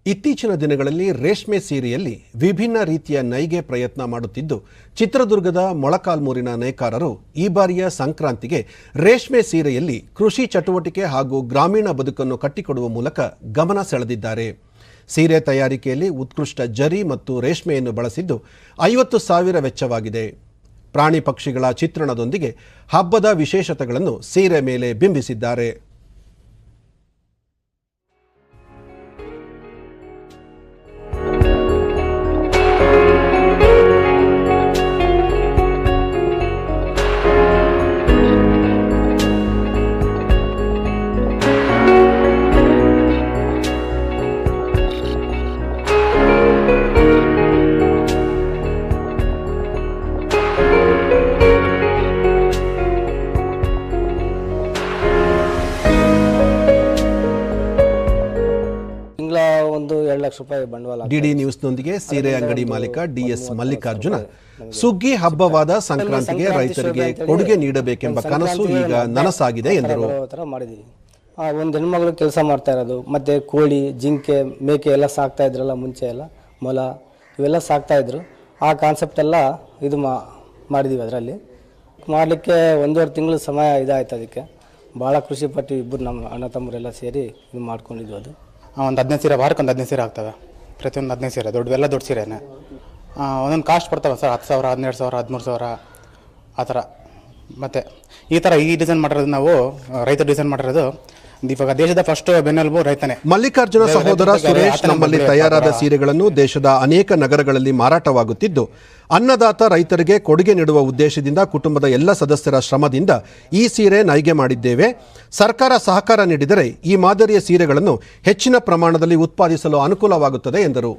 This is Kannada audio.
ಇತ್ತೀಚಿನ ದಿನಗಳಲ್ಲಿ ರೇಷ್ಮೆ ಸೀರೆಯಲ್ಲಿ ವಿಭಿನ್ನ ರೀತಿಯ ನೈಗೆ ಪ್ರಯತ್ನ ಮಾಡುತ್ತಿದ್ದು ಚಿತ್ರದುರ್ಗದ ಮೊಳಕಾಲ್ಮೂರಿನ ನೇಕಾರರು ಈ ಬಾರಿಯ ಸಂಕ್ರಾಂತಿಗೆ ರೇಷ್ಮೆ ಸೀರೆಯಲ್ಲಿ ಕೃಷಿ ಚಟುವಟಿಕೆ ಹಾಗೂ ಗ್ರಾಮೀಣ ಬದುಕನ್ನು ಕಟ್ಟಿಕೊಡುವ ಮೂಲಕ ಗಮನ ಸೆಳೆದಿದ್ದಾರೆ. ಸೀರೆ ತಯಾರಿಕೆಯಲ್ಲಿ ಉತ್ಕೃಷ್ಟ ಜರಿ ಮತ್ತು ರೇಷ್ಮೆಯನ್ನು ಬಳಸಿದ್ದು 50,000 ವೆಚ್ಚವಾಗಿದೆ. ಪ್ರಾಣಿ ಪಕ್ಷಿಗಳ ಚಿತ್ರಣದೊಂದಿಗೆ ಹಬ್ಬದ ವಿಶೇಷತೆಗಳನ್ನು ಸೀರೆ ಮೇಲೆ ಬಿಂಬಿಸಿದ್ದಾರೆ. ಒಂದು 2 ಲಕ್ಷ ರೂಪಾಯಿ ಬಂಡವಾಳ. ಡಿಡಿ ನ್ಯೂಸ್ನೊಂದಿಗೆ ಸೀರೆ ಅಂಗಡಿ ಮಾಲೀಕ ಡಿಎಸ್ ಮಲ್ಲಿಕಾರ್ಜುನ, ಸುಗ್ಗಿ ಹಬ್ಬವಾದ ಸಂಕ್ರಾಂತಿಗೆ ರೈತರಿಗೆ ಕೊಡುಗೆ ನೀಡಬೇಕೆಂಬ ಕನಸು ಈಗ ನನಸಾಗಿದೆ ಎಂದರು. ಒಂದು ಹೆಣ್ಮಗಳು ಕೆಲಸ ಮಾಡ್ತಾ ಇರೋದು, ಮತ್ತೆ ಕೋಳಿ, ಜಿಂಕೆ, ಮೇಕೆ ಎಲ್ಲ ಸಾಕ್ತಾ ಇದ್ರಲ್ಲ ಮುಂಚೆ ಎಲ್ಲ, ಮೊಲ ಇವೆಲ್ಲ ಸಾಕ್ತಾ ಇದ್ರು. ಆ ಕಾನ್ಸೆಪ್ಟ್ ಎಲ್ಲ ಇದು ಮಾಡಿದೀವಿ. ಅದರಲ್ಲಿ ಮಾಡಲಿಕ್ಕೆ 1.5 ತಿಂಗಳು ಸಮಯ ಇದಾಯ್ತು. ಅದಕ್ಕೆ ಭಾಳ ಖುಷಿ ಪಟ್ಟು ಇಬ್ಬರು ನಮ್ಮ ಅಣ್ಣ ತಮ್ಮರೆಲ್ಲ ಸೇರಿ ಇದು ಮಾಡ್ಕೊಂಡಿದ್ವಿ. ಅದು ಒಂದು 15 ಸೀರೆ, ವಾರಕ್ಕೆ ಒಂದು 15 ಸೀರೆ ಆಗ್ತವೆ. ಪ್ರತಿಯೊಂದು 15 ಸೀರೆ, ದೊಡ್ಡವೆಲ್ಲ ದೊಡ್ಡ ಸೀರೆನೇ. ಒಂದೊಂದು ಕಾಸ್ಟ್ ಬರ್ತವೆ ಸರ್, 10,000, 12,000, 13,000 ಆ ಥರ. ಮತ್ತು ಈ ಡಿಸೈನ್ ಮಾಡಿರೋದು ನಾವು ರೈತ ಡಿಸೈನ್ ಮಾಡಿರೋದು. ಇವಾಗ ದೇಶದ ಫಸ್ಟ್ ಬೆನ್ನೆಲುಬು ರೈತನೇ. ಮಲ್ಲಿಕಾರ್ಜುನ ಸಹೋದರ ಸುರೇಶ್ ನಮ್ಮಲ್ಲಿ ತಯಾರಾದ ಸೀರೆಗಳನ್ನು ದೇಶದ ಅನೇಕ ನಗರಗಳಲ್ಲಿ ಮಾರಾಟವಾಗುತ್ತಿದ್ದು, ಅನ್ನದಾತ ರೈತರಿಗೆ ಕೊಡುಗೆ ನೀಡುವ ಉದ್ದೇಶದಿಂದ ಕುಟುಂಬದ ಎಲ್ಲ ಸದಸ್ಯರ ಶ್ರಮದಿಂದ ಈ ಸೀರೆ ನೈಗೆ ಮಾಡಿದ್ದೇವೆ. ಸರ್ಕಾರ ಸಹಕಾರ ನೀಡಿದರೆ ಈ ಮಾದರಿಯ ಸೀರೆಗಳನ್ನು ಹೆಚ್ಚಿನ ಪ್ರಮಾಣದಲ್ಲಿ ಉತ್ಪಾದಿಸಲು ಅನುಕೂಲವಾಗುತ್ತದೆ ಎಂದರು.